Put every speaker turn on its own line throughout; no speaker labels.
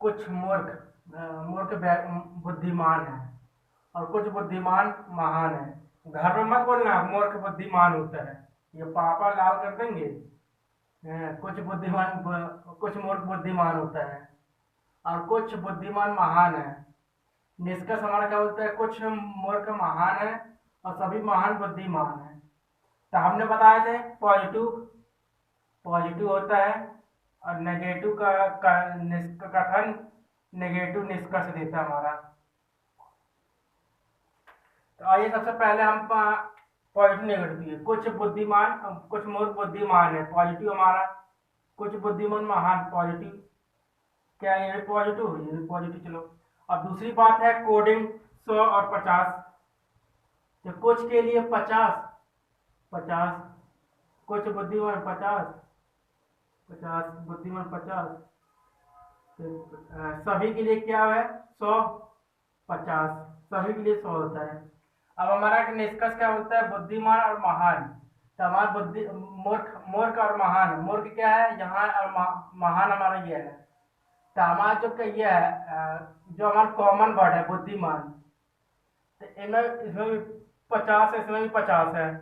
कुछ मूर्ख बुद्धिमान है और कुछ बुद्धिमान महान है। घर में मत बोलना मूर्ख बुद्धिमान होता है, ये पापा लाल कर देंगे। कुछ मूर्ख बुद्धिमान होता है और कुछ बुद्धिमान महान है। निष्कर्ष हमारा क्या होता है, कुछ मूर्ख महान है और सभी महान बुद्धिमान है। तो हमने बताए थे पॉजिटिव पॉजिटिव होता है और नेगेटिव का कथन नेगेटिव निष्कर्ष देता है हमारा। तो आइए सबसे पहले हम पॉजिटिव नेगेटिव, कुछ मूर्ख बुद्धिमान है पॉजिटिव हमारा, कुछ बुद्धिमान महान पॉजिटिव। क्या ये पॉजिटिव, ये भी पॉजिटिव। चलो अब दूसरी बात है कोडिंग 100 और 50। तो कुछ के लिए 50 50, कुछ बुद्धिमान 50 50, बुद्धिमान 50। सभी के लिए क्या है 100 50, सभी के लिए 100 होता है। अब हमारा निष्कर्ष क्या होता है, बुद्धिमान और महान। तो हमारा बुद्धि मूर्ख मूर्ख और महान, मूर्ख क्या है यहाँ और महान हमारा ये है। तो हमारा जो ये है जो हमारा कॉमन वर्ड है बुद्धिमान, तो इनमें इसमें भी 50 है, इसमें भी 50 है।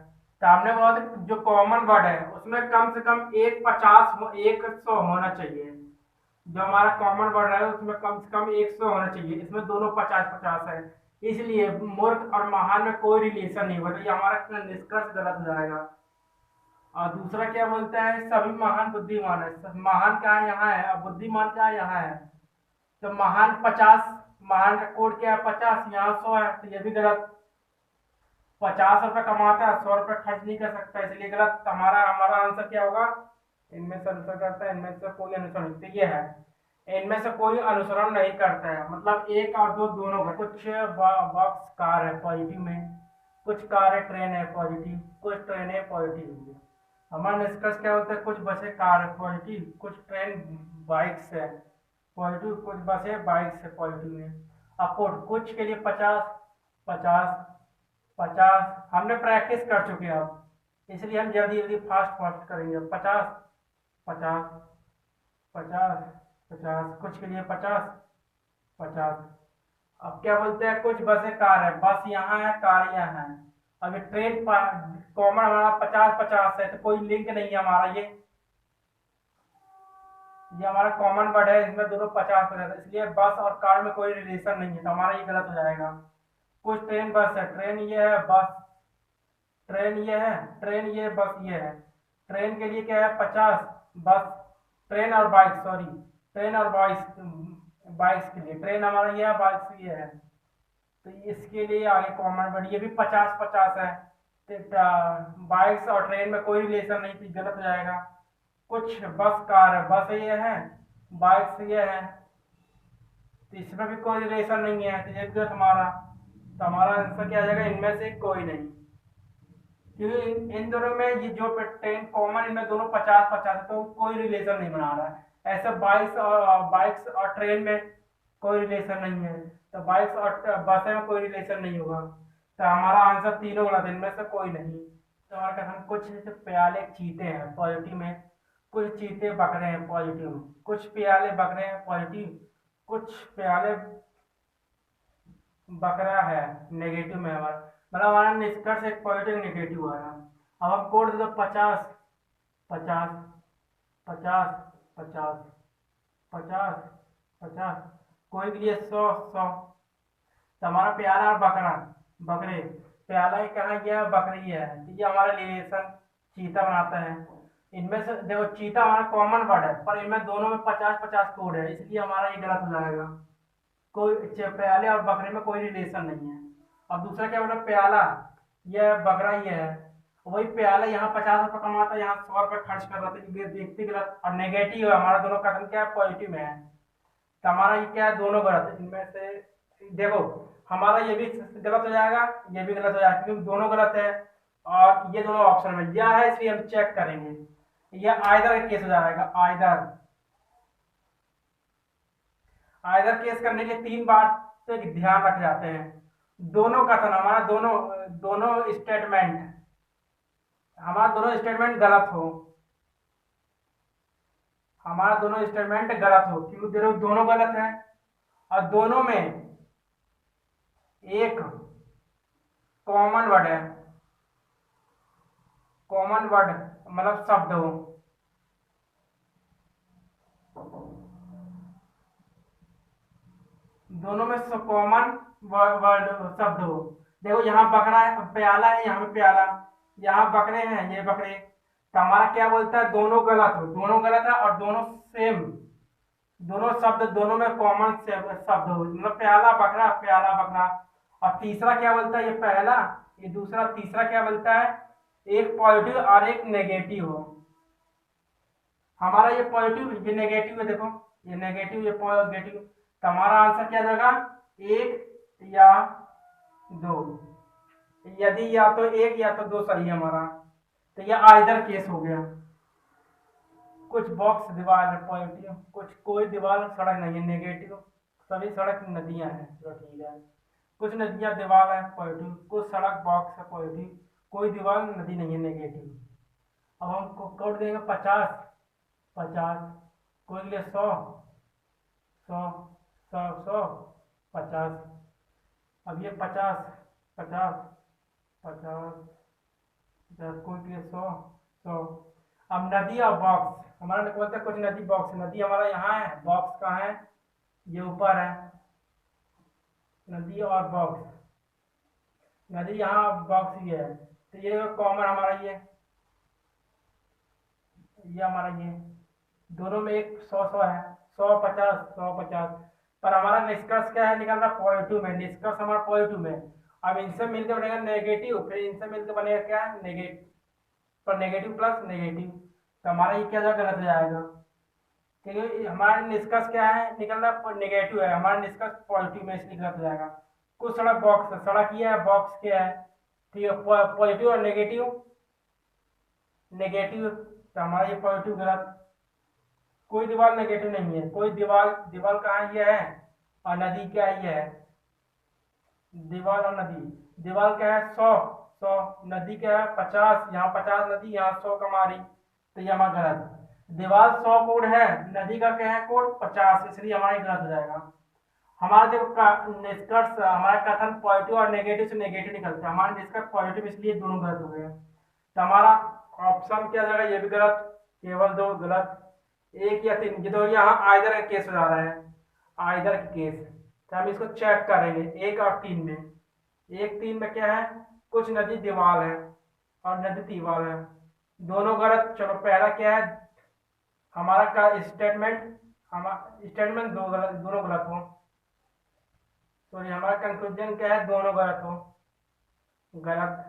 तो हमने बहुत जो कॉमन वर्ड है उसमें कम से कम एक 50 एक 100 होना चाहिए। जो हमारा कॉमन वर्ड है उसमें कम से कम 100 होना चाहिए, इसमें दोनों 50-50 है। इसलिए मूर्ख और महान में कोई रिलेशन नहीं होता, ये हमारा निष्कर्ष गलत हो जाएगा। और दूसरा क्या बोलता है, सभी महान बुद्धिमान है। महान क्या है यहाँ है और बुद्धिमान क्या है यहाँ है। तो महान 50, महान का कोड क्या है 50, यहाँ 100 है, तो ये भी गलत। 50 रुपये कमाता है 100 रुपये खर्च नहीं कर सकता, इसलिए गलत। तो हमारा हमारा आंसर क्या होगा, इनमें से अनुसरण करता है, इनमें से कोई अनुसरण, तो ये है इनमें से कोई अनुसरण नहीं करता है। मतलब एक और दो दोनों का। कुछ बॉक्स कार है पॉजिटिव में, कुछ कार है ट्रेन है पॉजिटिव, कुछ ट्रेन है पॉजिटिव। हमारा निष्कर्ष क्या होता है, कुछ बसें कार है पॉजिटिव, कुछ ट्रेन बाइक्स है पॉजिटिव, कुछ बसें बाइक्स है पॉजिटिव में। अब कुछ के लिए 50 50 50 हमने प्रैक्टिस कर चुके हैं अब, इसलिए हम जल्दी जल्दी फास्ट फास्ट करेंगे। 50 50 50 50, कुछ के लिए 50 50। अब क्या बोलते हैं, कुछ बसें कार है, बस यहाँ है कार यहाँ है। अब ये ट्रेन कॉमन हमारा 50-50 है, तो कोई लिंक नहीं है हमारा। ये हमारा कॉमन वर्ड है, इसमें दोनों 50-50, इसलिए बस और कार में कोई रिलेशन नहीं है, तो हमारा ये गलत हो जाएगा। कुछ ट्रेन बस है, ट्रेन ये है, बस ट्रेन ये है, ट्रेन ये, बस ये है। ट्रेन के लिए क्या है 50, बस ट्रेन और बाइक, सॉरी ट्रेन और बाइक्स के लिए ट्रेन हमारा ये है, बाइक्स ये है। तो इसके लिए आगे कॉमन वर्ड ये भी 50-50 है। तो बाइक्स और ट्रेन में कोई रिलेशन नहीं, थी गलत हो जाएगा। कुछ बस कार है, बस ये है, बाइक्स ये है, तो इसमें भी कोई रिलेशन नहीं है, तो ये गलत हमारा। तो हमारा आंसर क्या आ जाएगा, इनमें से कोई नहीं। क्योंकि इन दोनों में ये जो टेन कॉमन, इनमें दोनों 50-50 है, तो कोई रिलेशन नहीं बना रहा है। ऐसे बाइक्स और ट्रेन में कोई रिलेशन नहीं है, तो बाइक्स और बस में कोई रिलेशन नहीं होगा। तो हमारा आंसर तीनों गलत है, इनमें से कोई नहीं। तो हमारा कथन, कुछ जैसे प्याले चीते हैं पॉजिटिव में, कुछ चीते बकरे हैं पॉजिटिव में, कुछ प्याले बकरे हैं पॉजिटिव, कुछ प्याले बकरा है नेगेटिव में हमारा। मतलब हमारा निष्कर्ष एक पॉजिटिव नेगेटिव आया। अब हम कोड दे दो 50 50 50 50 50 50, कोई के लिए 100 100। तो हमारा प्याला और बकरा, बकरे, प्याला ही कहाँ गया, बकरी है, तो ये हमारा रिलेशन चीता बनाता है। इनमें से देखो चीता हमारा कॉमन वर्ड है, पर इनमें दोनों में 50-50 कोड है, इसलिए हमारा ये गलत हो जाएगा। कोई प्याले और बकरे में कोई रिलेशन नहीं है। और दूसरा क्या बोला, प्याला ये बकरा ये है, वही प्याला यहाँ 50 रुपये कमाता है, यहाँ 100 रुपये खर्च कर रहा था, ये देखते गलत। और नेगेटिव है हमारा, दोनों कथन क्या है पॉजिटिव में है, तो हमारा ये क्या है, दोनों गलत है। इनमें से देखो हमारा ये भी गलत हो जाएगा, ये भी गलत हो जाएगा, क्योंकि दोनों गलत है और ये दोनों ऑप्शन में यह है, इसलिए हम चेक करेंगे। यह आइदर केस हो जाएगा, आइदर। आइदर केस करने के 3 बात तो ध्यान रख जाते हैं। दोनों कथन हमारा, दोनों दोनों स्टेटमेंट हमारा दोनों स्टेटमेंट गलत हो, हमारा दोनों स्टेटमेंट गलत हो, क्योंकि देखो दोनों गलत है और दोनों में एक कॉमन वर्ड है, कॉमन वर्ड मतलब शब्द हो, दोनों में कॉमन वर्ड शब्द हो। देखो यहाँ बकरा है, प्याला है, यहाँ पे प्याला, यहाँ बकरे हैं, ये बकरे। तो हमारा क्या बोलता है, दोनों गलत हो, दोनों गलत है और दोनों सेम, दोनों शब्द दोनों में कॉमन शब्द हो, मतलब प्याला बकरा, प्याला बकरा। और तीसरा क्या बोलता है, ये पहला, ये दूसरा, तीसरा क्या बोलता है, एक पॉजिटिव और एक नेगेटिव हो। हमारा ये पॉजिटिव, ये नेगेटिव है, देखो ये नेगेटिव, ये पॉजिटिव। तो हमारा आंसर क्या जाएगा, एक या दो। यदि या तो एक या तो दो सही है हमारा, तो ये आइदर केस हो गया। कुछ बॉक्स दीवार है पॉजिटिव, कुछ कोई दीवार सड़क नहीं है नेगेटिव, सभी सड़क नदियां हैं, चलो ठीक है। कुछ नदियां दीवार है पॉजिटिव, कुछ सड़क बॉक्स है पॉजिटिव, कोई दीवार नदी नहीं है नेगेटिव। अब हम कोड देंगे 50, 50, कोई के लिए 100, 100, 100, 100, 50। अब ये 50, 50, 50, 50, कोई के लिए 100, 100। अब नदी और बॉक्स, हमारा बोलते हैं कुछ नदी बॉक्स, नदी हमारा यहाँ है, बॉक्स कहाँ है, ये ऊपर है। नदी और बॉक्स, नदी यहाँ, बॉक्स ये है, तो ये कॉमन हमारा ये हमारा ये दोनों में एक 100, 100 है, 100, 50, 100, 50। पर हमारा निष्कर्ष क्या है, निकल रहा पॉजिटिव में, निष्कर्ष हमारा पॉजिटिव में। अब इनसे मिलकर बनेगा नेगेटिव, फिर इनसे मिलकर बनेगा क्या, नेगेटिव, पर नेगेटिव प्लस नेगेटिव। तो हमारा ये क्या गलत हो जाएगा, क्योंकि हमारा निष्कर्ष क्या है, निकल रहा नेगेटिव है, हमारा निष्कर्ष पॉजिटिव में, इसलिए गलत हो जाएगा। कुछ सड़क बॉक्स है, सड़क ये है, बॉक्स क्या है, ठीक है, पॉजिटिव और नेगेटिव, नेगेटिव। तो हमारा ये पॉजिटिव गलत। कोई दीवार नेगेटिव नहीं है, कोई दीवार, दीवार कहाँ ये है, और नदी क्या ये है, दीवार और नदी। दीवार क्या है 100, 100, नदी क्या है 50, यहाँ 50 नदी, यहाँ 100 कमारी, तो ये हमारा गलत। दीवार 100 कोड है, नदी का क्या है कोड 50, इसलिए हमारा गलत हो जाएगा। हमारा देखो निष्कर्ष, हमारा कथन पॉजिटिव और नेगेटिव से नेगेटिव निकलता है, हमारा निष्कर्ष पॉजिटिव, इसलिए दोनों गलत हो गए। तो हमारा ऑप्शन क्या जाएगा, ये भी गलत, केवल दो गलत, एक या तीन, ये तो यहाँ आइदर का केस हो जा रहा है, आइदर का केस। तो हम इसको चेक करेंगे एक और तीन में। एक तीन में क्या है, कुछ नदी दीवार है और नदी दीवार है, दोनों गलत। चलो पहला क्या है, हमारा का स्टेटमेंट, हमारा स्टेटमेंट दो गलत, दोनों गलत हो, तो ये हमारा कंक्लूजन क्या है, दोनों गलत हो, गलत।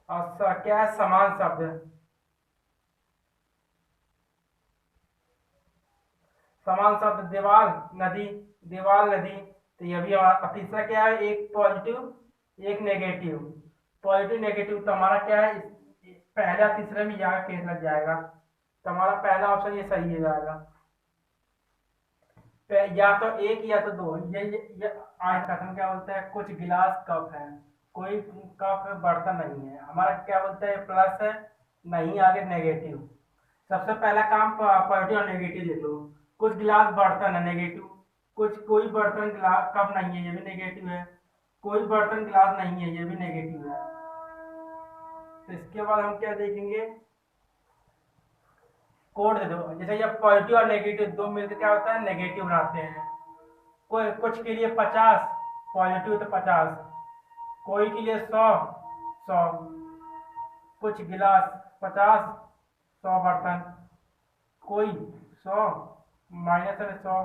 और क्या है, समान शब्द, समान शब्द दीवार नदी, दीवार नदी। तो ये भी हमारा। तीसरा क्या है, एक पॉजिटिव एक नेगेटिव, पॉजिटिव नेगेटिव। तो हमारा क्या है, पहला तीसरे में यहाँ केस लग जाएगा, तो हमारा पहला ऑप्शन ये सही हो जाएगा। या तो एक या तो दो, ये आज कथन क्या बोलता है, कुछ गिलास कप है, कोई कप बर्तन नहीं है। हमारा क्या बोलता है, प्लस है, नहीं आगे नेगेटिव। सबसे पहला काम पॉजिटिव और नेगेटिव देख लो। कुछ गिलास बर्तन है, नेगेटिव। कुछ कोई बर्तन गिलास कप नहीं है, ये भी नेगेटिव है। कोई बर्तन गिलास नहीं है, ये भी नेगेटिव है। तो इसके बाद हम क्या देखेंगे, कोड दे दो। जैसे ये पॉजिटिव और नेगेटिव दो मिलकर क्या होता है, नेगेटिव बनाते हैं। कोई कुछ के लिए 50, पॉजिटिव तो 50, कोई के लिए 100, 100, कुछ गिलास 50, 100 बर्तन, कोई 100, माइनस है 100,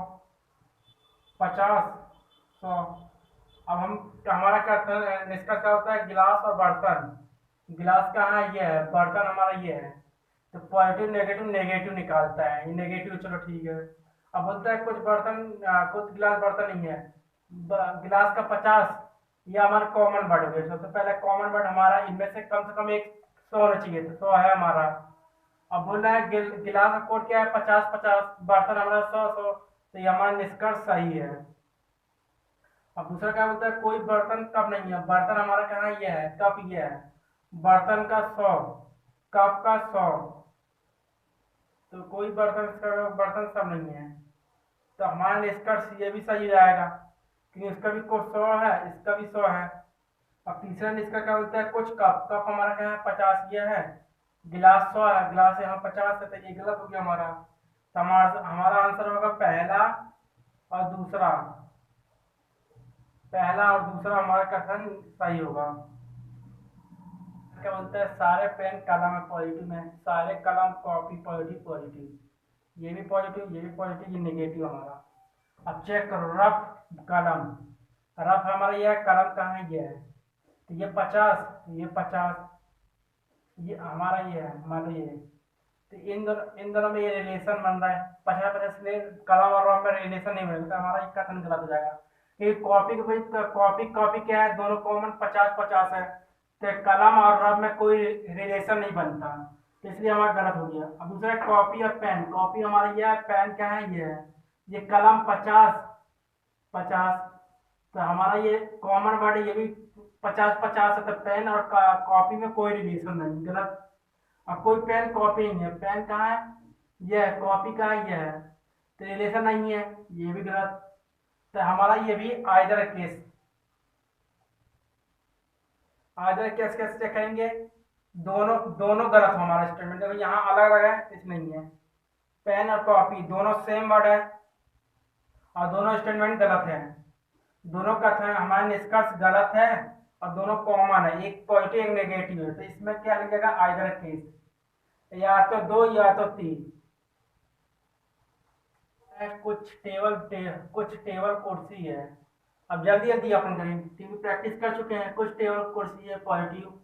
50, 100। अब हम, हमारा क्या निष्कर्ष क्या होता है, गिलास और बर्तन। गिलास कहाँ है, ये है, बर्तन हमारा ये है। तो पॉजिटिव नेगेटिव नेगेटिव निकालता है, ये नेगेटिव, चलो ठीक है। अब बोलता है कुछ बर्तन, कुछ गिलास बर्तन नहीं है, गिलास का 50, ये हमारा कॉमन वर्ड हो गया। सबसे पहले कॉमन वर्ड हमारा, इनमें से कम एक 100 होना चाहिए, तो 100 है हमारा। अब बोल रहा है गिलास का कोड क्या है, 50, 50, बर्तन हमारा 100, 100, तो ये हमारा निष्कर्ष सही है। अब दूसरा क्या बोलता है, कोई बर्तन कप नहीं है, बर्तन हमारा कहाँ ये है, कप ये है, बर्तन का 100, कप का 100, तो कोई बर्तन सब नहीं है। तो हमारा निष्कर्ष ये भी सही जाएगा कि इसका भी कुछ 100 है, इसका भी 100 है। अब तीसरा निष्कर्ष क्या बोलता है, कुछ कप कप हमारा क्या है 50 ये है, गिलास 100 है, गिलास यहाँ 50 है, तो ये गलत हो गया हमारा। तो हमारा आंसर होगा और दूसरा पहला और दूसरा हमारा कथन सही होगा। क्या बोलते हैं, सारे पेन कलम है पॉजिटिव में, सारे कलम कॉपी पॉजिटिव पॉजिटिव, ये भी पॉजिटिव ये भी पॉजिटिव, ये नेगेटिव हमारा। अब चेक करो रफ कलम, रफ हमारा ये है, कलम कहाँ है ये है, तो ये 50, ये 50, ये हमारा ये है, मान लो ये। तो इन दोनों में ये रिलेशन बन रहा है 50-50, इसलिए कलम और रफ में रिलेशन नहीं बनेगा, तो हमारा ये कथन गलत हो जाएगा। क्योंकि कॉपी कॉपी क्या है, दोनों कॉमन 50-50 है, तो कलम और रब में कोई रिलेशन नहीं बनता, तो इसलिए हमारा गलत हो गया। अब दूसरा कॉपी और पेन, कॉपी हमारा ये है, पेन क्या है ये है, ये कलम 50-50, तो हमारा ये कॉमन वर्ड ये भी 50-50 है, तो पेन और कॉपी में कोई रिलेशन नहीं, गलत। अब कोई पेन कॉपी नहीं है, पेन कहाँ है ये है, कॉपी कहाँ है ये है, तो रिलेशन नहीं है, ये भी गलत। तो हमारा ये भी आइदर केस, आइदर केस कैसे चेक करेंगे, दोनों दोनों गलत हो हमारा स्टेटमेंट, देखो यहाँ अलग अलग है, इस नहीं है। पेन और कॉपी दोनों सेम वर्ड है और दोनों स्टेटमेंट गलत है, दोनों कथन हमारा निष्कर्ष गलत है और दोनों कॉमन है, एक पॉजिटिव एक नेगेटिव है, तो इसमें क्या लिखेगा आइदर केस, या तो 2 या तो 3। कुछ टेबल कुर्सी है, अब जल्दी जल्दी अपन करेंगे क्योंकि प्रैक्टिस कर चुके हैं। कुछ टेबल कुर्सी है पॉजिटिव,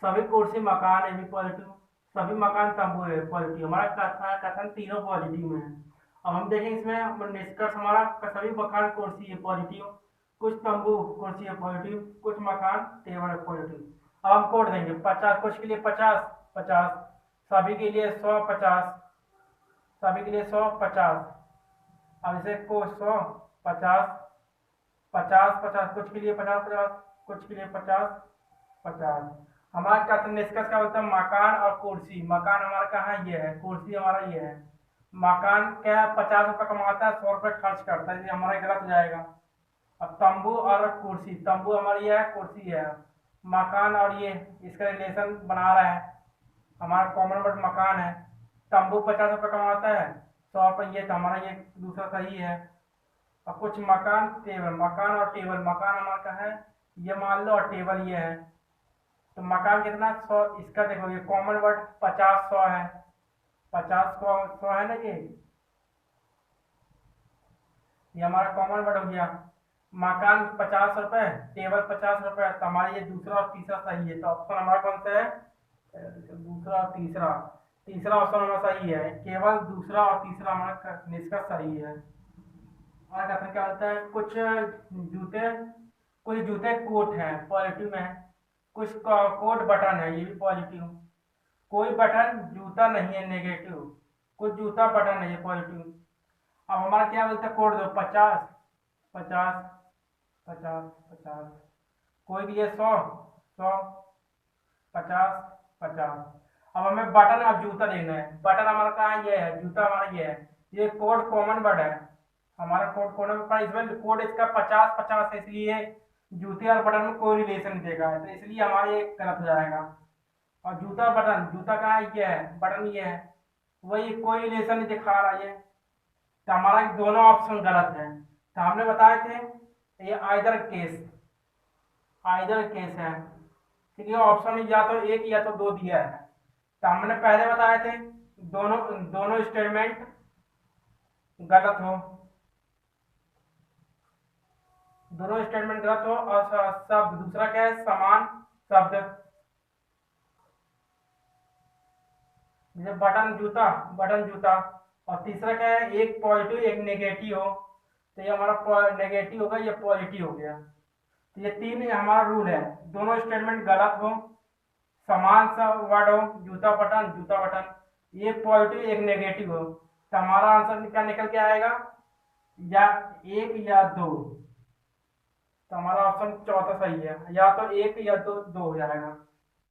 सभी कुर्सी मकान है भी पॉजिटिव, सभी मकान तंबू है पॉजिटिव, हमारा कथन तीनों पॉजिटिव में है। अब हम देखें इसमें निष्कर्ष हमारा, सभी मकान कुर्सी है पॉजिटिव, कुछ तंबू कुर्सी है पॉजिटिव, कुछ मकान टेबल है पॉजिटिव। अब हम कोड देंगे 50, कुछ के लिए 50-50, सभी के लिए 100-50, सभी के लिए 100-50। अब इसे को 100-50-50-50, कुछ के लिए 50-50, कुछ के लिए 50-50। हमारा कथन निष्कर्ष क्या होता है, मकान और कुर्सी, मकान हमारा कहाँ ये है, कुर्सी हमारा ये है। मकान क्या है 50 रुपये कमाता है, 100 रुपये खर्च करता है, ये हमारा गलत हो जाएगा। अब तंबू और कुर्सी, तंबू हमारी ये है, कुर्सी है, मकान और ये इसका रिलेशन बना रहा है, हमारा कॉमन वर्ड मकान है, तंबू 50 रुपये कमाता है, 100 रुपये, ये तो हमारा ये दूसरा सही है। अब कुछ मकान टेबल, मकान और टेबल, मकान हमारा क्या है ये मान लो, और टेबल ये है, तो मकान कितना 100, इसका देखो ये कॉमन वर्ड 50-100 है, 50-100 है ना, ये हमारा कॉमन वर्ड हो गया। मकान 50 रुपये, टेबल 50 रुपये, तो हमारा ये दूसरा और तीसरा सही है, तो ऑप्शन हमारा कौन सा है, दूसरा और तीसरा, तीसरा ऑप्शन हमारा सही है, केवल दूसरा और तीसरा हमारा निष्कर्ष सही है। हमारा कथन क्या होता है, कुछ जूते कोट है पॉजिटिव में, कुछ कोट बटन है ये भी पॉजिटिव, कोई बटन जूता नहीं है नेगेटिव, कुछ जूता बटन है ये पॉजिटिव। अब हमारा क्या बोलते हैं कोड दो 50-50-50-50, कोई भी है 100-100-50-50। अब हमें बटन और जूता लेना है, बटन हमारा कहाँ ये है, जूता हमारा ये है, ये कोड कॉमन वर्ड है, हमारा कोड कॉमन पर इसमें कोड इसका 50-50 है, इसलिए जूते और बटन में कोई रिलेशन नहीं देगा, तो इसलिए हमारा ये गलत हो जाएगा। और जूता बटन, जूता कहाँ ये है, बटन ये है, वही कोई रिलेशन नहीं दिखा रहा है, तो हमारा दोनों ऑप्शन गलत है। तो हमने बताए थे ये आइदर केस है, ठीक है, ऑप्शन में या तो एक या तो दो दिया है, तो हमने पहले बताए थे दोनों दोनों स्टेटमेंट गलत हो, दोनों स्टेटमेंट गलत हो, और शब्द दूसरा क्या है समान शब्द, जैसे बटन जूता, और तीसरा क्या है एक पॉजिटिव एक नेगेटिव हो, तो ये हमारा नेगेटिव होगा, ये पॉजिटिव हो गया। तो ये तीन हमारा रूल है, दोनों स्टेटमेंट गलत हो, समान सा वर्ड हो, जूता बटन, ये पॉजिटिव एक नेगेटिव हो, तो हमारा आंसर क्या निकल के आएगा, या एक या दो, तो हमारा ऑप्शन चौथा सही है, या तो एक या दो हो जाएगा।